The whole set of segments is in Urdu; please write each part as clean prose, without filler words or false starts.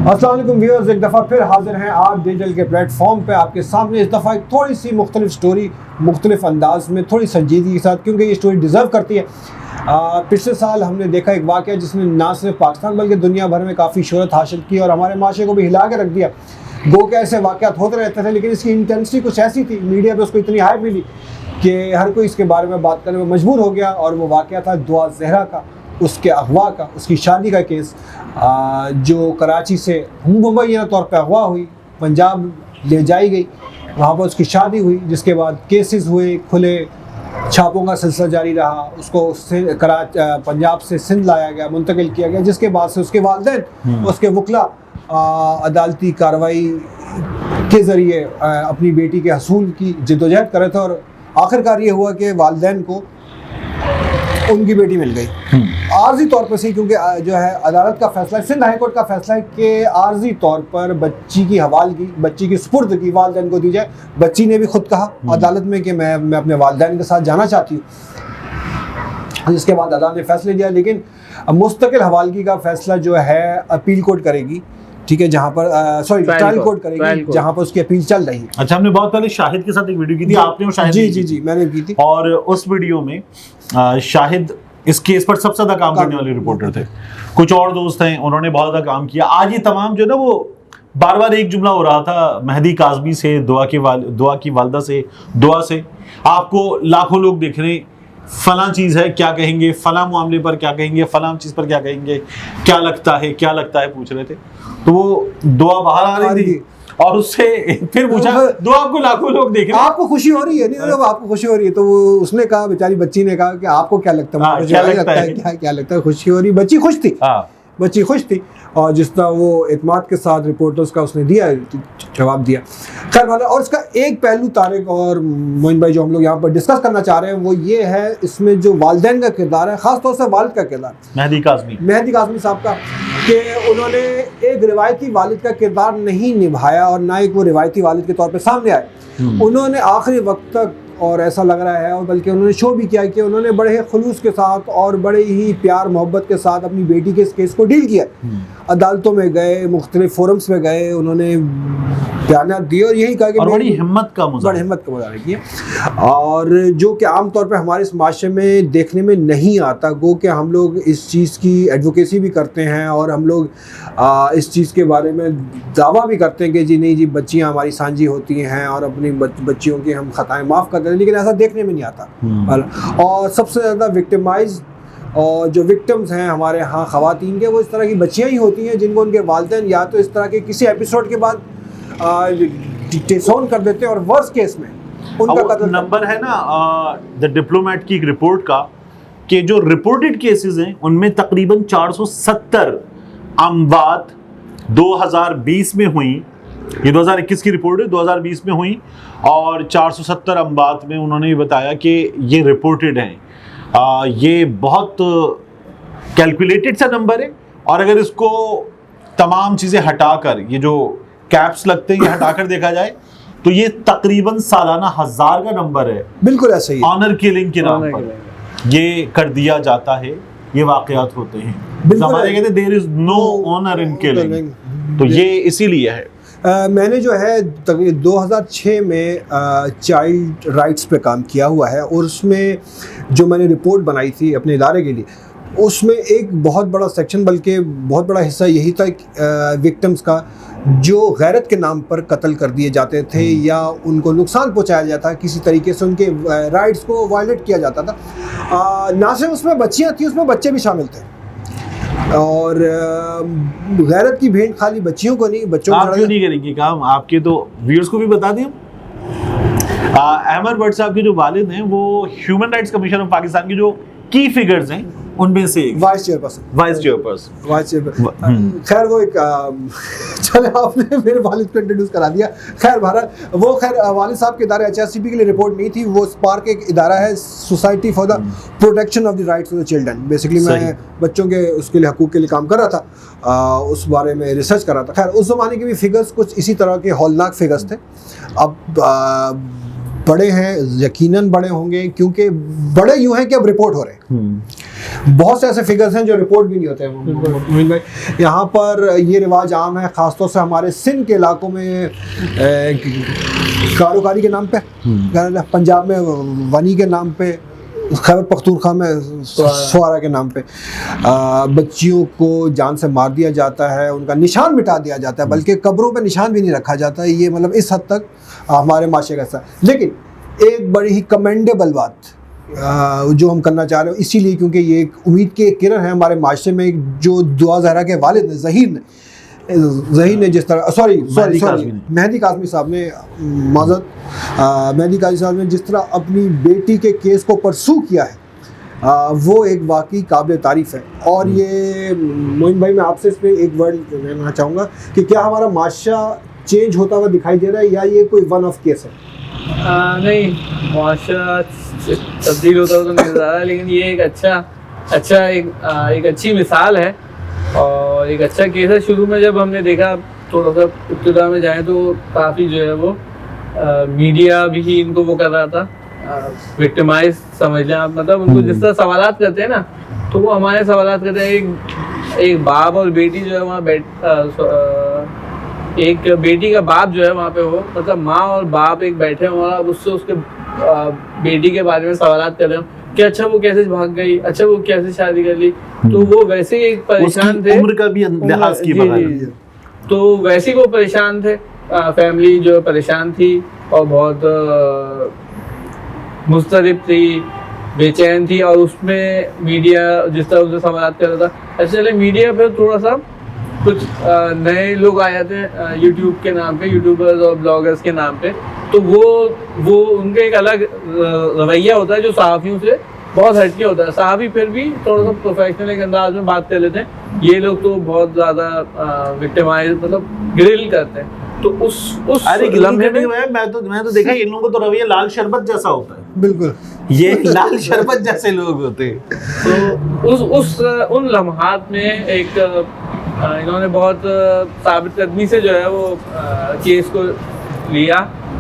السلام علیکم ویورز، ایک دفعہ پھر حاضر ہیں آپ ڈیجیٹل کے پلیٹ فارم پہ آپ کے سامنے. اس دفعہ ایک تھوڑی سی مختلف سٹوری، مختلف انداز میں، تھوڑی سنجیدگی کے ساتھ، کیونکہ یہ سٹوری ڈیزرو کرتی ہے. پچھلے سال ہم نے دیکھا ایک واقعہ جس نے نہ صرف پاکستان بلکہ دنیا بھر میں کافی شہرت حاصل کی اور ہمارے معاشرے کو بھی ہلا کے رکھ دیا. گو کہ ایسے واقعات ہوتے رہتے تھے، لیکن اس کی انٹینسٹی کچھ ایسی تھی، میڈیا پہ اس کو اتنی ہائپ ملی کہ ہر کوئی اس کے بارے میں بات کرنے میں مجبور ہو گیا. اور وہ واقعہ تھا دعا زہرا کا، اس کے اغوا کا، اس کی شادی کا کیس، جو کراچی سے مبینہ طور پہ اغوا ہوئی، پنجاب لے جائی گئی، وہاں پر اس کی شادی ہوئی، جس کے بعد کیسز ہوئے، کھلے، چھاپوں کا سلسلہ جاری رہا. اس کو پنجاب سے سندھ لایا گیا، منتقل کیا گیا، جس کے بعد سے اس کے والدین، اس کے وکلا عدالتی کارروائی کے ذریعے اپنی بیٹی کے حصول کی جدوجہد کر رہے تھے. اور آخرکار یہ ہوا کہ والدین کو ان کی بیٹی مل گئی. عارضی طور پر کیونکہ جو ہے عدالت کا فیصلہ ہے، سندھ ہائی کورٹ کا فیصلہ ہے کہ عارضی طور پر بچی کی حوالگی، بچی کی سپرد کی والدین کو دی جائے. بچی نے بھی خود کہا عدالت میں کہ میں اپنے والدین کے ساتھ جانا چاہتی ہوں. جس کے بعد عدالت نے فیصلے دیا، لیکن مستقل حوالگی کا فیصلہ جو ہے اپیل کورٹ کرے گی، ٹھیک ہے، جہاں پر ٹرائل کورٹ کرے گی، جہاں پر اس کی اپیل چل رہی ہے. اچھا، ہم نے بہت پہلے شاہد کے ساتھ ایک ویڈیو کی تھی، آپ نے شاہد جی میں نے کی تھی، اور اس ویڈیو میں شاہد اس کیس پر سب سے زیادہ کام کرنے والے رپورٹر تھے. کچھ اور دوست ہیں، انہوں نے بہت زیادہ کام کیا. آج یہ تمام جو ہے نا، وہ بار بار ایک جملہ ہو رہا تھا مہدی کاظمی سے، دعا کی والدہ سے، دعا سے. آپ کو لاکھوں لوگ دیکھ رہے ہیں، فلاں چیز ہے کیا کہیں گے، فلاں معاملے پر کیا کہیں گے، فلاں چیز پر کیا کہیں گے، کیا لگتا ہے پوچھ رہے تھے. تو وہ دعا باہر آ رہی تھی اور اس سے پھر پوچھا دعا آپ کو لاکھوں لوگ دیکھ رہے ہیں، آپ کو خوشی ہو رہی ہے؟ نہیں، آپ کو خوشی ہو رہی ہے؟ تو وہ اس نے کہا، بیچاری بچی نے کہا کہ آپ کو کیا لگتا ہے، کیا لگتا ہے، خوشی ہو رہی. بچی خوش تھی، بچی خوش تھی. اور جس طرح وہ اعتماد کے ساتھ رپورٹرز کا اس نے دیا، جواب دیا. خیر، اور اس کا ایک پہلو طارق اور معین بھائی جو ہم لوگ یہاں پر ڈسکس کرنا چاہ رہے ہیں وہ یہ ہے، اس میں جو والدین کا کردار ہے، خاص طور سے والد کا کردار، مہدی کاظمی صاحب کا، کہ انہوں نے ایک روایتی والد کا کردار نہیں نبھایا اور نہ ایک وہ روایتی والد کے طور پہ سامنے آئے. انہوں نے آخری وقت تک، اور ایسا لگ رہا ہے، اور بلکہ انہوں نے شو بھی کیا کہ انہوں نے بڑے ہی خلوص کے ساتھ اور بڑے ہی پیار محبت کے ساتھ اپنی بیٹی کے اس کیس کو ڈیل کیا. عدالتوں میں گئے، مختلف فورمز میں گئے، انہوں نے بیانات دیے اور یہی کہا کہ بڑی ہمت کا مظاہرہ کیا. اور جو کہ عام طور پہ ہمارے اس معاشرے میں دیکھنے میں نہیں آتا. گو کہ ہم لوگ اس چیز کی ایڈوکیسی بھی کرتے ہیں اور ہم لوگ اس چیز کے بارے میں دعویٰ بھی کرتے ہیں کہ جی نہیں جی، بچیاں ہماری سانجھی ہوتی ہیں اور اپنی بچیوں کی ہم خطائیں معاف کرتے ہیں، لیکن ایسا دیکھنے میں نہیں آتا. اور سب سے زیادہ وکٹمائز اور جو وکٹمز ہیں ہمارے ہاں خواتین کے، وہ اس طرح کی بچیاں ہی ہوتی ہیں جن کو ان کے والدین یا تو اس طرح کے کسی ایپیسوڈ کے بعد ڈسون کر دیتے ہیں، اور ورس کیس میں ان کا قتل. نمبر ہے نا دی ڈپلومیٹ کی ایک رپورٹ کا، کہ جو رپورٹڈ کیسز ہیں ان میں تقریباً 470 اموات 2020 میں ہوئیں. یہ 2021 کی رپورٹ ہے، 2020 میں ہوئیں، اور 470 اموات میں انہوں نے بتایا کہ یہ رپورٹڈ ہیں. یہ بہت کیلکولیٹڈ سا نمبر ہے، اور اگر اس کو تمام چیزیں ہٹا کر، یہ جو کیپس لگتے ہیں یہ ہٹا کر دیکھا جائے تو یہ تقریباً سالانہ 1000 کا نمبر ہے. بالکل ایسا ہی آنر کلنگ کے نام پر یہ کر دیا جاتا ہے. یہ واقعات ہوتے ہیں، ہمارے کہتے ہیں دیر از نو آنر ان کلنگ، تو یہ اسی لیے ہے. میں نے جو ہے 2006 میں چائلڈ رائٹس پہ کام کیا ہوا ہے، اور اس میں جو میں نے رپورٹ بنائی تھی اپنے ادارے کے لیے، اس میں ایک بہت بڑا سیکشن، بلکہ بہت بڑا حصہ یہی تھا وکٹمز کا جو غیرت کے نام پر قتل کر دیے جاتے تھے یا ان کو نقصان پہنچایا جاتا ہے، کسی طریقے سے ان کے رائٹس کو وائلیٹ کیا جاتا تھا. نہ صرف اس میں بچیاں تھیں، اس میں بچے بھی شامل تھے. اور غیرت کی بھینٹ خالی بچیوں کو نہیں، بچوں کو. آپ کیوں نہیں کریں گے کام؟ آپ کے تو ویورز کو بھی بتا دیں. احمد بٹ صاحب کے جو والد ہیں وہ human rights commission of Pakistan کے جو کی فگرز ہیں ان میں سے وائس چیئرپرسن. خیر وہ ایک چلے آپ نے میرے والد کو انٹروڈیوس کرا دیا. خیر بہرحال وہ والد صاحب کے ادارے HRCP کے لیے رپورٹ نہیں تھی، وہ اسپارک ایک ادارہ ہے، society for the protection of the rights of the children. Basically میں بچوں کے اس کے لیے حقوق کے لیے کام کر رہا تھا، اس بارے میں ریسرچ کر رہا تھا. خیر اس زمانے کے بھی فگرز کچھ اسی طرح کے ہولناک فگرز تھے. اب بڑے ہیں، یقیناً بڑے ہوں گے، کیونکہ بڑے یوں ہیں کہ اب رپورٹ ہو رہے ہیں. بہت سے ایسے فگرز ہیں جو رپورٹ بھی نہیں ہوتے ہیں مومن بھائی. یہاں پر یہ رواج عام ہے خاص طور سے ہمارے سندھ کے علاقوں میں کاروکاری کے نام پہ, پنجاب میں ونی کے نام پہ, خیبر پختونخوا میں سوارا کے نام پہ بچیوں کو جان سے مار دیا جاتا ہے, ان کا نشان مٹا دیا جاتا ہے, بلکہ قبروں پہ نشان بھی نہیں رکھا جاتا. یہ مطلب اس حد تک ہمارے معاشرے کا حصہ. لیکن ایک بڑی ہی کمینڈیبل بات جو ہم کرنا چاہ رہے ہیں, اسی لیے کیونکہ یہ ایک امید کی ایک کرن ہے ہمارے معاشرے میں, جو دعا زہرا کے والد نے ظہیر نے جس طرح مہدی قاسمی صاحب نے مہدی قاسمی صاحب نے جس طرح اپنی بیٹی کے کیس کو پرسو کیا ہے وہ ایک واقعی قابل تعریف ہے. اور یہ معین بھائی میں آپ سے اس پہ ایک ورڈ کہنا چاہوں گا کہ کیا ہمارا معاشرہ چینج ہوتا ہوا دکھائی دے رہا ہے یا یہ کوئی ون آف کیس ہے؟ نہیں, معاشرہ تبدیل ہوتا ہوا تو نہیں نظر آ رہا, لیکن یہ ایک اچھی مثال ہے اور ایک اچھا کیس ہے. شروع میں جب ہم نے دیکھا تھوڑا سا ابتدا میں جائیں تو کافی جو ہے وہ میڈیا بھی ان کو وہ کر رہا تھا, وکٹمائز سمجھ لیں آپ, مطلب ان کو جس طرح سوالات کرتے ہیں نا تو وہ ہمارے سوالات کرتے ہیں. ایک باپ اور بیٹی جو ہے وہاں ایک بیٹی کا باپ جو ہے وہاں پہ ہو, مطلب ماں اور باپ ایک بیٹھے ہوں اور اس سے اس کے بیٹی کے بارے میں سوالات کر رہے ہوں کہ اچھا وہ کیسے بھاگ گئی, اچھا وہ کیسے شادی کر لی. تو وہ ویسے ہی پریشان تھے, عمر کا بھی لحاظ کی بغیر تو ویسے ہی وہ پریشان تھے, فیملی جو پریشان تھی اور بہت مضطرب تھی, بے چین تھی. اور اس میں میڈیا جس طرح اسے سوالات کر رہا تھا, ایکچولی میڈیا پہ تھوڑا سا کچھ نئے لوگ آ جاتے ہیں یوٹیوب کے نام پہ, یوٹیوبرز اور بلاگرز کے نام پہ, تو وہ ان کا ایک الگ رویہ ہوتا ہے جو صحافیوں سے بہت ہٹ کے ہوتا ہے. صحافی پھر بھی تھوڑا سا پروفیشنل ایک انداز میں بات کر لیتے ہیں, یہ لوگ تو بہت زیادہ وکٹمائز مطلب گرل کرتے ہیں. تو اس لمحے میں میں تو دیکھا ان لوگوں کو تو رویہ لال شربت جیسا ہوتا ہے. بالکل یہ لال شربت جیسے لوگ ہوتے ہیں. تو ان لمحات میں ایک انہوں نے بہت ثابت قدمی سے جو ہے وہ کیس کو لیا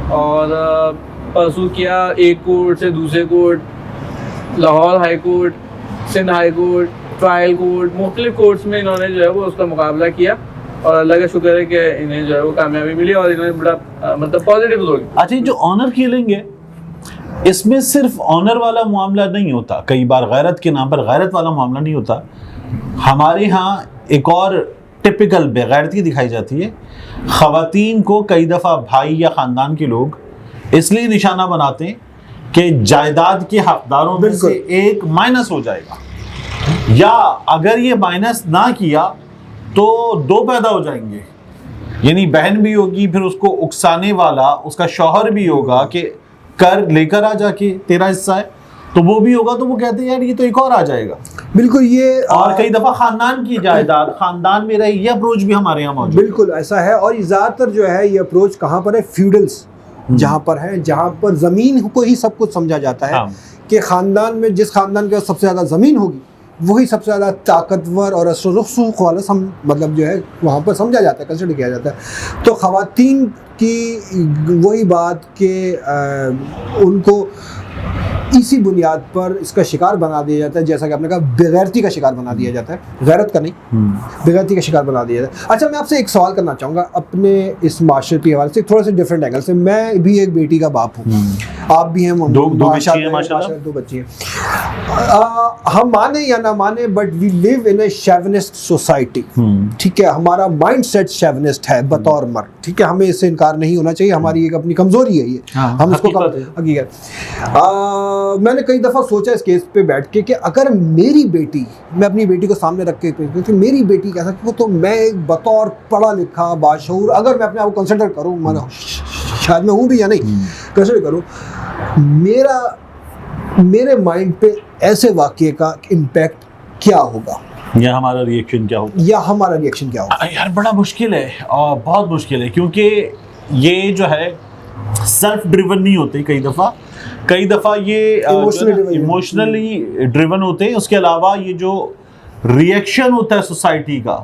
اور پرسو کیا, ایک کورٹ سے دوسرے court, Lahore high court, Sindh high court, trial court, مختلف کورٹس میں انہوں نے جو ہے وہ اس کا مقابلہ کیا اور اللہ کا شکر ہے کہ انہیں جو ہے وہ کامیابی ملی اور انہوں نے بڑا مطلب پازیٹیو رول. اچھا, جو آنر کلنگ ہے اس میں صرف آنر والا معاملہ نہیں ہوتا, کئی بار غیرت کے نام پر غیرت والا معاملہ نہیں ہوتا. ہمارے ہاں ایک اور ٹپیکل بے غیرتی دکھائی جاتی ہے. خواتین کو کئی دفعہ بھائی یا خاندان کے لوگ اس لیے نشانہ بناتے ہیں کہ جائیداد کے حقداروں میں سے ایک مائنس ہو جائے گا, یا اگر یہ مائنس نہ کیا تو دو پیدا ہو جائیں گے. یعنی بہن بھی ہوگی, پھر اس کو اکسانے والا اس کا شوہر بھی ہوگا کہ کر لے کر آ جا کے تیرا حصہ ہے, تو وہ بھی ہوگا. تو وہ کہتے ہیں یار یہ تو ایک اور آ جائے گا. بالکل. یہ اور کئی دفعہ خاندان کی جائیداد خاندان میں رہے, یہ اپروچ بھی ہمارے یہاں موجود. بالکل ایسا ہے. اور زیادہ تر جو ہے یہ اپروچ کہاں پر ہے, فیوڈلس جہاں پر ہے, جہاں پر زمین کو ہی سب کچھ سمجھا جاتا ہے کہ خاندان میں جس خاندان کے سب سے زیادہ زمین ہوگی وہی سب سے زیادہ طاقتور اور اثر و رسوخ والا مطلب جو ہے وہاں پر سمجھا جاتا ہے, کنسیڈر کیا جاتا ہے. تو خواتین کی وہی بات کہ ان کو اسی بنیاد پر اس کا شکار بنا دیا جاتا ہے, جیسا کہ آپ نے کہا بغیرتی کا شکار بنا دیا جاتا ہے, غیرت کا نہیں, بغیرتی کا شکار بنا دیا جاتا ہے. اچھا, میں آپ سے ایک سوال کرنا چاہوں گا اپنے اس معاشرتی حوالے سے, تھوڑا سا ڈفرینٹ اینگل سے. میں بھی ایک بیٹی کا باپ ہوں, آپ بھی ہیں, دو بچی ہیں. ہم مانے یا نہ مانے but we leave in a شیونسٹ society. ٹھیک ہے, ہمارا مائنڈ سیٹ شیونسٹ ہے بطور مرد. ٹھیک ہے, ہمیں اس سے انکار نہیں ہونا چاہیے, ہماری ایک اپنی کمزوری ہے یہ, ہم اس کو حقیقت. میں نے کئی دفعہ سوچا اس کیس پہ بیٹھ کے کہ اگر میری بیٹی, میں اپنی بیٹی کو سامنے رکھ کے کہ میری بیٹی کیسا, تو میں ایک بطور پڑھا لکھا باشعور, اگر میں اپنے آپ کو کنسیڈر کروں, شاید میں ہوں بھی یا نہیں, کنسیڈر کروں, میرے مائنڈ پہ ایسے واقعے کا امپیکٹ کیا ہوگا, یا ہمارا ریئیکشن کیا ہوگا. یار بڑا مشکل ہے, اور بہت مشکل ہے, کیونکہ یہ جو ہے سیلف ڈریون نہیں ہوتے. کئی دفعہ یہ ایموشنلی ڈریون ہوتے ہیں. اس کے علاوہ یہ جو ریئیکشن ہوتا ہے سوسائٹی کا,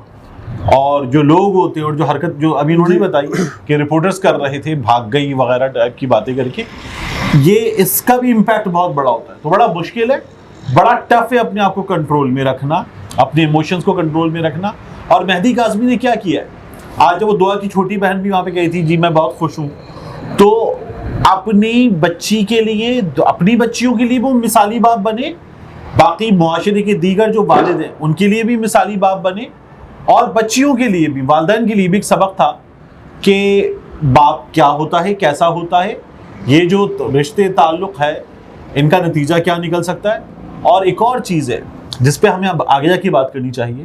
اور جو لوگ ہوتے ہیں, اور جو حرکت جو ابھی انہوں نے بتائی کہ رپورٹرز کر رہے تھے بھاگ گئی وغیرہ ٹائپ کی باتیں کر کے, یہ اس کا بھی امپیکٹ بہت بڑا ہوتا ہے. تو بڑا مشکل ہے. بڑا ٹف ہے اپنے آپ کو کنٹرول میں رکھنا, اپنے ایموشنز کو کنٹرول میں رکھنا. اور مہدی کاظمی نے کیا کیا ہے, آج جب وہ دعا کی چھوٹی بہن بھی وہاں پہ گئی تھی, جی میں بہت خوش ہوں, تو اپنی بچی کے لیے, اپنی بچیوں کے لیے وہ مثالی باپ بنے, باقی معاشرے کے دیگر جو والد ہیں ان کے لیے بھی مثالی باپ بنے, اور بچیوں کے لیے بھی, والدین کے لیے بھی ایک سبق تھا کہ باپ کیا ہوتا ہے, کیسا ہوتا ہے, یہ جو رشتے تعلق ہے ان کا نتیجہ کیا نکل سکتا ہے. اور ایک اور چیز ہے جس پہ ہمیں اب آگے جا کے بات کرنی چاہیے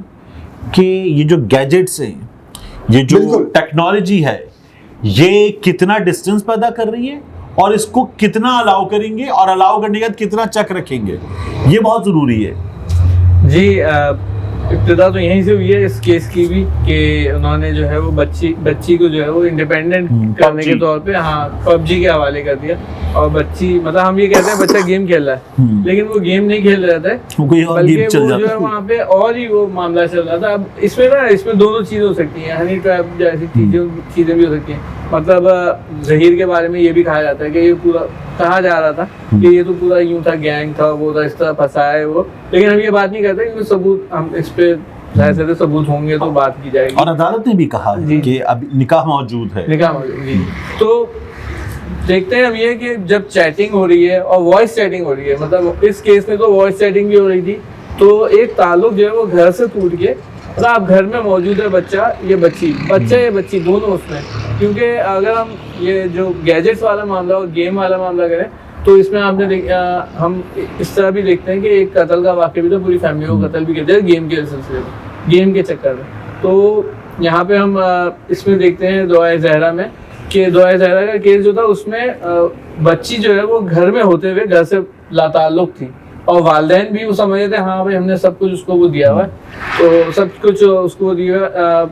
کہ یہ جو گیجٹس ہیں, یہ جو ٹیکنالوجی ہے, یہ کتنا ڈسٹنس پیدا کر رہی ہے اور اس کو کتنا الاؤ کریں گے, اور الاؤ کرنے کے بعد کتنا چیک رکھیں گے, یہ بہت ضروری ہے. جی ابتدا تو یہیں سے ہوئی ہے اس کیس کی بھی کہ انہوں نے جو ہے وہ بچی کو جو ہے وہ انڈیپینڈنٹ کرنے کے طور پہ PUBG کے حوالے کر دیا. اور بچی, مطلب ہم یہ کہتے ہیں بچہ گیم کھیل رہا ہے, لیکن وہ گیم نہیں کھیل رہا تھا, بلکہ وہ جو ہے وہاں پہ اور ہی وہ معاملہ چل رہا تھا. اب اس میں دونوں چیزیں ہو سکتی ہیں, ہنی ٹریپ جیسی چیزیں بھی ہو سکتی ہیں. مطلب ظہیر کے بارے میں یہ بھی کہا جاتا ہے کہ یہ پورا کہا جا رہا تھا کہ یہ تو پورا یوں تھا, گینگ تھا, وہ تھا, اس طرح پھنسایا ہے وہ, لیکن ہم یہ بات نہیں کرتے کیونکہ ثبوت, ہم اس پہ ظاہر سے ثبوت ہوں گے تو بات کی جائے گی. اور عدالت نے بھی کہا کہ اب نکاح موجود ہے. جی. تو دیکھتے ہیں اب یہ کہ جب چیٹنگ ہو رہی ہے اور وائس چیٹنگ ہو رہی ہے, مطلب اس کیس میں تو وائس چیٹنگ بھی ہو رہی تھی, تو ایک تعلق جو ہے وہ گھر سے ٹوٹ کے, مطلب آپ گھر میں موجود ہے بچہ یا بچی دونوں اس میں. کیونکہ اگر ہم یہ جو گیجٹس والا معاملہ اور گیم والا معاملہ کریں تو اس میں آپ نے ہم اس طرح بھی دیکھتے ہیں کہ ایک قتل کا واقعہ بھی تھا, پوری فیملی کو قتل بھی کرتے ہیں گیم کے سلسلے میں, گیم کے چکر میں. تو یہاں پہ ہم اس میں دیکھتے ہیں دعائے زہرا میں کہ دعائے زہرا کا کیس جو تھا اس میں بچی جو ہے وہ گھر میں ہوتے ہوئے گھر سے لا تعلق تھی, اور والدین بھی وہ سمجھتے تھے ہاں بھائی ہم نے سب کچھ اس کو وہ دیا ہوا ہے, تو سب کچھ اس کو دیا ہوا,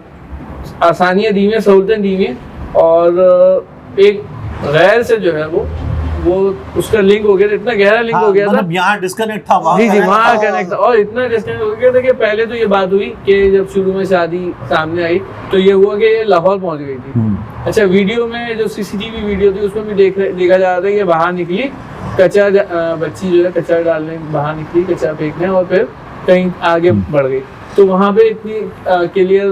آسانیاں دی ہوئی ہیں, سہولتیں دی ہوئی ہیں, اور ایک غیر سے جو ہے وہ اس کا لنک ہو گیا تھا, اتنا گہرا لنک ہو گیا تھا, یہاں ڈسکنیکٹ تھا, جی وہاں کنیکٹ تھا, اور اتنا ڈسکنیکٹ ہو گیا تھا کہ پہلے تو یہ بات ہوئی کہ جب شروع میں شادی سامنے آئی تو یہ ہوا کہ یہ لاہور پہنچ گئی تھی. اچھا, ویڈیو میں جو CCTV ویڈیو تھی اس میں بھی دیکھا جا رہا تھا کہ باہر نکلی کچرا, بچی جو ہے کچرا ڈالنے باہر نکلی, کچرا پھینکنے, اور پھر کہیں آگے بڑھ گئی. تو وہاں پہ اتنی کلیئر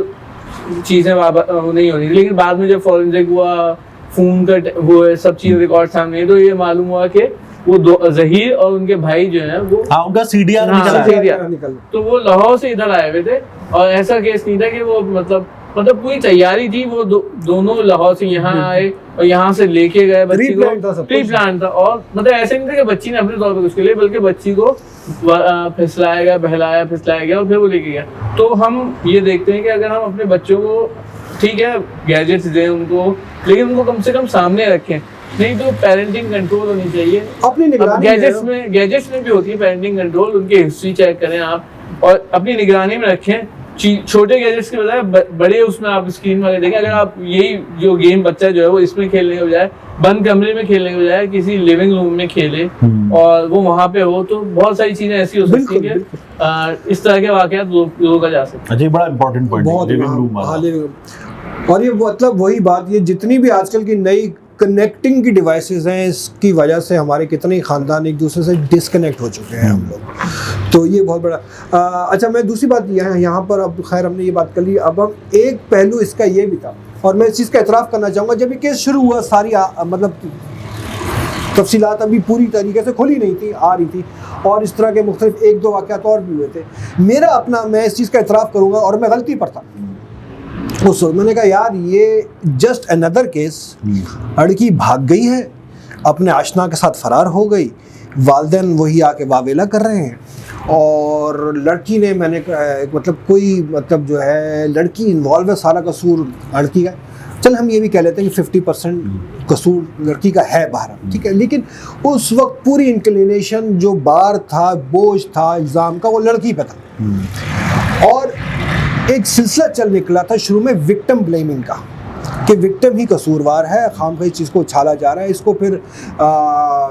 چیزیں نہیں ہو رہی تھی, لیکن بعد میں جب فورنزک ہوا, فون کا وہ سب چیز ریکارڈ سامنے آئی, تو یہ معلوم ہوا کہ وہ ظہیر اور ان کے بھائی جو ہیں وہ ان کا CDR نکل, تو وہ لاہور سے ادھر آئے ہوئے تھے, اور ایسا کیس نہیں تھا کہ وہ مطلب پوری تیاری تھی, وہ دونوں لاہور سے یہاں آئے اور یہاں سے لے کے گئے بچی کو, پری پلان تھا. اور مطلب ایسے نہیں تھا کہ بچی نے اپنے طور پہ کچھ کر لیا, بلکہ بچی کو پھسلایا گیا, بہلایا پھسلایا گیا, اور پھر وہ لے کے گیا. تو ہم یہ دیکھتے ہیں کہ اگر ہم اپنے بچوں کو, ٹھیک ہے گیجٹس دیں ان کو, لیکن ان کو کم سے کم سامنے رکھیں, نہیں تو پیرنٹنگ کنٹرول ہونی چاہیے اپنی نگرانی. گیجٹس میں بھی ہوتی ہے پیرنٹنگ کنٹرول, ان کی ہسٹری چیک کریں آپ, اور اپنی نگرانی میں رکھیں. چھوٹے گیجٹس کے بجائے بڑے اس میں آپ اسکرین والے دیکھیں. اگر آپ یہی جو گیم بچہ جو ہے وہ اس میں کھیلنے کے بجائے بند کمرے میں کھیلنے کے بجائے کسی لیونگ روم میں کھیلے اور وہ وہاں پہ ہو, تو بہت ساری چیزیں ایسی ہو سکتی ہیں کہ اس طرح کے واقعات روکا جا سکتا ہے. بڑا امپورٹنٹ پوائنٹ ہے لیونگ روم والا. اور یہ مطلب وہی بات, یہ جتنی بھی آج کل کی نئی کنیکٹنگ کی ڈیوائسز ہیں, اس کی وجہ سے ہمارے کتنے خاندان ایک دوسرے سے ڈسکنیکٹ ہو چکے ہیں ہم لوگ, تو یہ بہت بڑا. اچھا, میں دوسری بات یہاں پر, اب خیر ہم نے یہ بات کر لی, اب ہم ایک پہلو اس کا یہ بھی تھا, اور میں اس چیز کا اعتراف کرنا چاہوں گا, جب یہ کیس شروع ہوا ساری مطلب تفصیلات ابھی پوری طریقے سے کھلی نہیں تھی, آ رہی تھی, اور اس طرح کے مختلف ایک دو واقعات اور بھی ہوئے تھے. میں اس چیز کا اعتراف کروں گا, اور میں غلطی پر تھا اس وقت. میں نے کہا یار یہ جسٹ اندر کیس, لڑکی بھاگ گئی ہے, اپنے آشنا کے ساتھ فرار ہو گئی, والدین وہی آ کے واویلا کر رہے ہیں, اور لڑکی نے, میں نے مطلب کوئی مطلب جو ہے لڑکی انوالو ہے, سارا قصور لڑکی کا. چل ہم یہ بھی کہہ لیتے ہیں کہ 50% قصور لڑکی کا ہے باہر, ٹھیک ہے, لیکن اس وقت پوری انکلینیشن جو بار تھا, بوجھ تھا الزام کا, وہ لڑکی پہ تھا. اور ایک سلسلہ چل نکلا تھا شروع میں وکٹم بلیمنگ کا, کہ وکٹم ہی قصوروار ہے, خام خواہ اس چیز کو اچھالا جا رہا ہے, اس کو پھر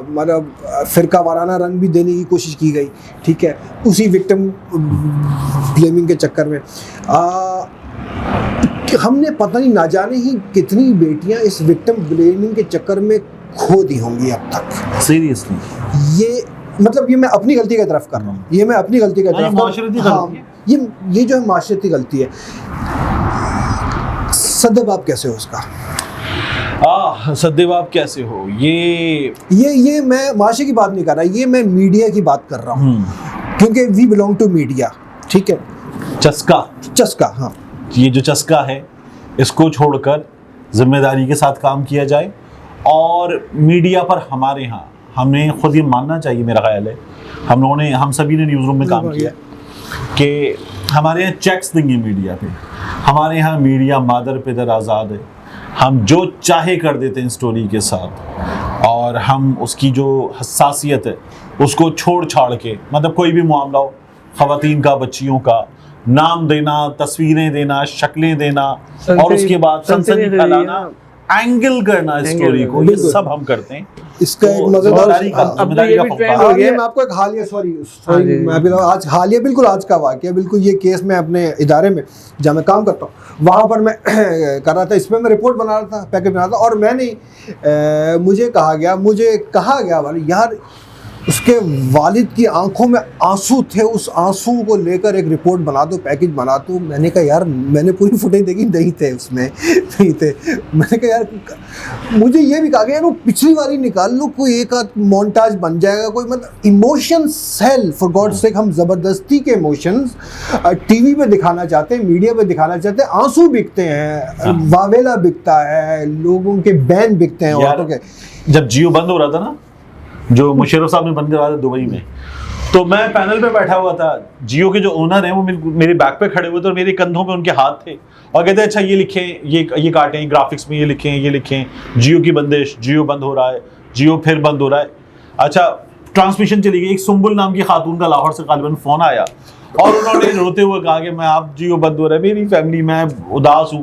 مطلب فرقہ وارانہ رنگ بھی دینے کی کوشش کی گئی, ٹھیک ہے, اسی وکٹم بلیمنگ کے چکر میں. ہم نے پتہ نہیں نہ جانے ہی کتنی بیٹیاں اس وکٹم بلیمنگ کے چکر میں کھو دی ہوں گی اب تک. سیریسلی یہ مطلب یہ میں اپنی غلطی کی طرف کر رہا ہوں, یہ میں اپنی غلطی کی طرف, معاشرتی غلطی ہے. یہ جو ہے معاشرتی غلطی ہے. سدباب کیسے ہو اس کا؟ سدباب کیسے ہو, یہ میں معاشرے کی بات نہیں کر رہا, یہ میں میڈیا کی بات کر رہا ہوں, کیونکہ وی بلونگ ٹو میڈیا. ٹھیک ہے, چسکا. ہاں, یہ جو چسکا ہے اس کو چھوڑ کر ذمہ داری کے ساتھ کام کیا جائے. اور میڈیا پر ہمارے ہاں ہمیں خود یہ ماننا چاہیے, میرا خیال ہے ہم سبھی نے نیوز روم میں کام کیا کہ ہمارے یہاں چیکس دیں گے میڈیا پہ. ہمارے یہاں میڈیا مادر پدر آزاد ہے, ہم جو چاہے کر دیتے ہیں اسٹوری کے ساتھ, اور ہم اس کی جو حساسیت ہے اس کو چھوڑ چھاڑ کے, مطلب کوئی بھی معاملہ ہو, خواتین کا, بچیوں کا, نام دینا, تصویریں دینا, شکلیں دینا, اور اس کے بعد سنسنی پھیلانا, اینگل کرنا اسٹوری کو, یہ سب ہم کرتے ہیں. اس کا ایک مزیدار میں آپ کو ایک حالیہ بالکل آج کا واقعہ, بالکل یہ کیس میں اپنے ادارے میں جہاں میں کام کرتا ہوں وہاں پر میں کر رہا تھا, اس پہ میں رپورٹ بنا رہا تھا, پیکج بنا رہا تھا, اور میں نے مجھے کہا گیا یار اس کے والد کی آنکھوں میں آنسو تھے, اس آنسو کو لے کر ایک رپورٹ بنا دو, پیکج بنا دو. میں نے کہا یار میں نے پوری فوٹیج دیکھی, نہیں تھے اس میں, نہیں تھے. میں نے کہا یار مجھے یہ بھی کہا گیا یار وہ پچھلی والی نکال لو, کوئی ایک آدھ مونٹاج بن جائے گا, کوئی مطلب ایموشنز سیل فار گاڈ سیک. ہم زبردستی کے ایموشنز ٹی وی پہ دکھانا چاہتے ہیں, میڈیا پہ دکھانا چاہتے ہیں, آنسو بکتے ہیں, واویلا بکتا ہے, لوگوں کے بین بکتے ہیں عورتوں کے. جب جیو بند ہو رہا تھا نا, جو مشرف صاحب نے بند کروا تھا دبئی میں, تو میں پینل پہ بیٹھا ہوا تھا, جیو کے جو اونر ہیں وہ میرے بیک پہ کھڑے ہوئے تھے اور میرے کندھوں پہ ان کے ہاتھ تھے, اور کہتے ہیں اچھا یہ لکھیں, یہ کاٹیں, گرافکس میں یہ لکھیں, جیو کی بندش, جیو بند ہو رہا ہے, جیو پھر بند ہو رہا ہے. اچھا ٹرانسمیشن چلی گئی, ایک سنبل نام کی خاتون کا لاہور سے غالباً فون آیا, اور انہوں نے روتے ہوئے کہا کہ میں آپ جیو بند ہو رہا ہے, میری فیملی, میں اداس ہوں.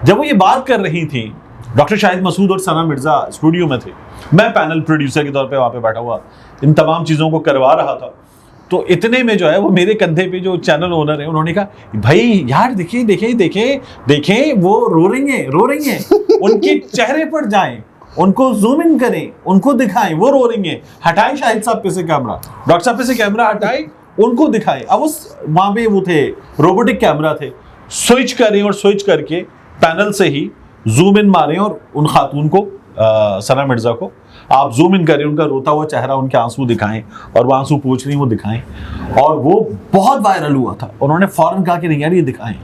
جب وہ یہ بات کر رہی تھیں, ڈاکٹر شاہد مسعود اور ثنا مرزا اسٹوڈیو میں تھے, میں پینل پروڈیوسر کے طور پہ وہاں پہ بیٹھا ہوا ان تمام چیزوں کو کروا رہا تھا. تو اتنے میں جو ہے وہ میرے کندھے پہ جو چینل اونر ہیں انہوں نے کہا بھائی یار دیکھیں وہ رو رہی ہیں, ان کے چہرے پر جائیں, ان کو زوم ان کریں, ان کو دکھائیں, وہ رو رہی ہیں, ہٹائیں شاہد صاحب پہ سے کیمرہ, ڈاکٹر صاحب پہ سے کیمرہ ہٹائیں, ان کو دکھائیں. اب وہاں پہ وہ تھے روبوٹک کیمرہ تھے, سوئچ کریں اور سوئچ کر کے پینل سے ہی زوم ان ماریں اور ان خاتون کو, ثنا مرزا کو آپ زوم ان کریں, ان کا روتا ہوا چہرہ, ان کے آنسو دکھائیں, اور وہ آنسو پوچھ رہی ہیں وہ دکھائیں. اور وہ بہت وائرل ہوا تھا, انہوں نے فوراً کہا کہ نہیں یار یہ دکھائیں.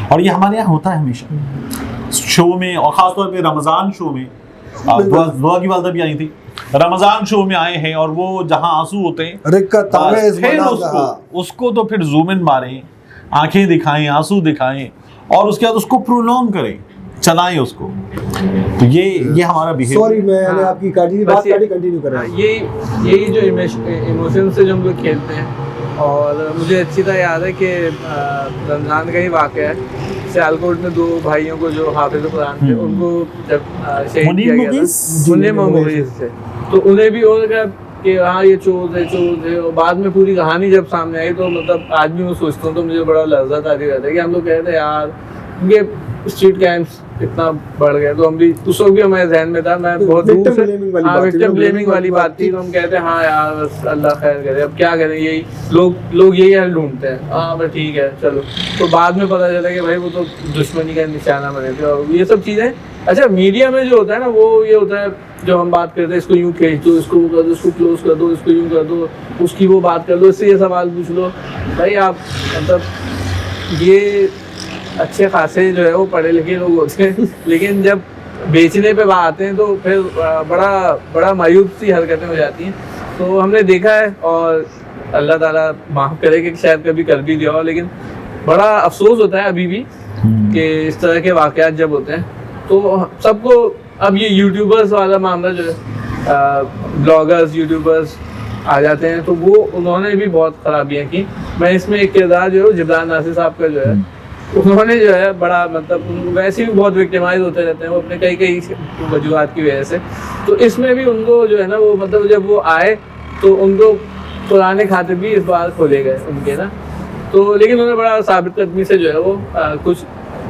اور یہ ہمارے یہاں ہوتا ہے ہمیشہ شو میں, اور خاص طور پہ رمضان شو میں, دعا کی والدہ بھی آئی تھی, رمضان شو میں آئے ہیں, اور وہ جہاں آنسو ہوتے ہیں پھر اس کو تو پھر زوم ان ماریں, آنکھیں دکھائیں, آنسو دکھائیں, اور اس کے بعد اس کو پرولونگ کریں, چلائیں اس کو. تو یہ ہمارا بیہیویئر. سوری میں نے آپ کی بات کنٹینیو کر رہا ہوں. یہی جو ایموشن سے جو ہم لوگ کھیلتے ہیں. اور مجھے اچھی طرح یاد ہے کہ رمضان کا ہی واقعہ ہے, سیالکوٹ میں 2 بھائیوں کو جو حافظ قرآن تھے ان کو جب شہید کیا گیا تھا, منیر مغیث سے, تو انہیں بھی انہوں نے کہا کہ ہاں یہ چور ہے, اور بعد میں پوری کہانی جب سامنے آئی تو مطلب آج بھی میں سوچتا ہوں تو مجھے بڑا لذت آتی رہتا ہے کہ ہم لوگ کہتے ہیں یار یہ اسٹریٹ کرائمس اتنا بڑھ گیا. تو ہم بھی اس وقت بھی ہمارے ذہن میں تھا, میں بہت دور سے وکٹم بلیمنگ والی بات تھی, تو ہم کہتے ہیں ہاں یار بس اللہ خیر کرے, اب کیا کریں, یہی لوگ یہی حل ڈھونڈتے ہیں, ہاں بس ٹھیک ہے چلو. تو بعد میں پتہ چلا کہ بھائی وہ تو دشمنی کا نشانہ بنے تھے, اور یہ سب چیزیں. اچھا میڈیا میں جو ہوتا ہے نا وہ یہ ہوتا ہے, جو ہم بات کرتے ہیں اس کو یوں کھینچ دو, اس کو وہ کر دو, اس کو کلوز کر دو, اس کو یوں کر دو, اس کی وہ بات کر دو, اس سے یہ سوال پوچھ لو. بھائی آپ مطلب یہ اچھے خاصے جو ہے وہ پڑھے لکھے لوگ ہوتے ہیں, لیکن جب بیچنے پہ آتے ہیں تو پھر بڑا مایوب سی حرکتیں ہو جاتی ہیں. تو ہم نے دیکھا ہے, اور اللہ تعالیٰ معاف کرے کہ شاید کبھی کر بھی دیا ہو, لیکن بڑا افسوس ہوتا ہے ابھی بھی کہ اس طرح کے واقعات جب ہوتے ہیں تو سب کو. اب یہ یوٹیوبرز والا معاملہ جو ہے, بلاگرز یوٹیوبرز آ جاتے ہیں, تو وہ انہوں نے بھی بہت خرابیاں کی. میں اس میں ایک کردار جو ہے جبران ناصر صاحب کا جو ہے, انہوں نے جو ہے بڑا مطلب ویسے بھی بہت وکٹمائز ہوتے رہتے ہیں وہ اپنے کئی وجوہات کی وجہ سے. تو اس میں بھی ان کو جو ہے نا وہ مطلب جب وہ آئے تو ان کو پرانے کھاتے بھی اس بار کھولے گئے ان کے نا. تو لیکن انہوں نے بڑا ثابت قدمی سے جو ہے وہ کچھ